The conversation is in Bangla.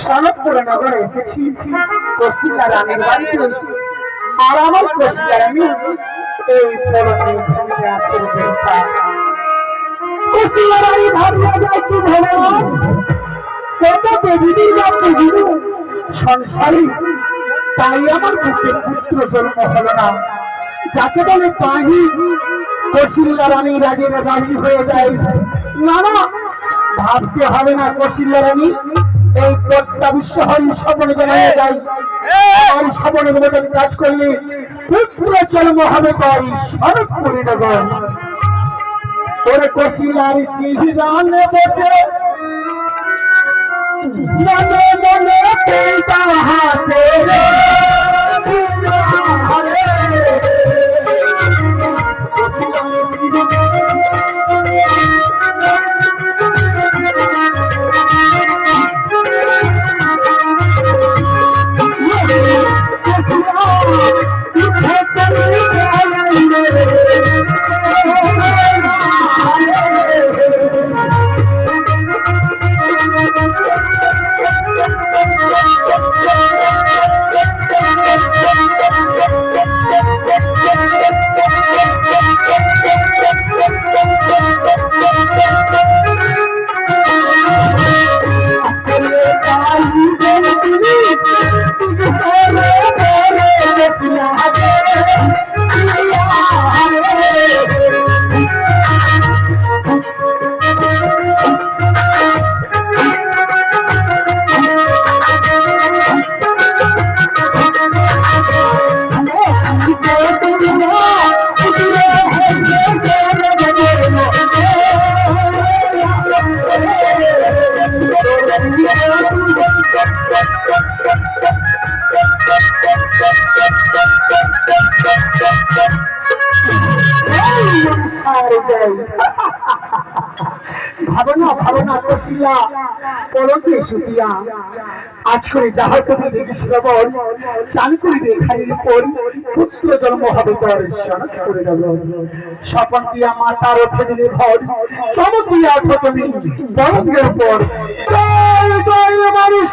সনদপুরে নগরে এসেছি কৌশিকা রানীর বাড়িতে আর আমার কৌশিকা রানী এই কৌশিকা রানী ভাবনা যায় কি ভগবান কত দেবীর সংসারী তাই আমার বুকের পুত্র জন্ম হলো না যাকে বলে পাহি কৌশিকা রানী রাজের রাজি হয়ে যায় না না ভাবতে হবে না কৌশিকা রানী এই প্রস্তাবিত হরি সবনে জানিয়ে যায় আর সবনের মতন কাজ করলে পুত্র জন্ম হবে তাই সনদপুরে নগর ওরে কৌশিকার সিংহ জানে বসে মনে মনে পেটা হাতে ভাবনা ভাবনা কৌশিকা পরকে সুতিয়া আজ করে যাহা তুমি দেখি শ্রবণ চান করিবে খালির পর পুত্র জন্ম হবে তোর সনদ করে দেব স্বপন দিয়া মাতার ওঠে দিলে ভর চমক দিয়া ওঠো তুমি বরঙ্গের পর জয় জয় মানুষ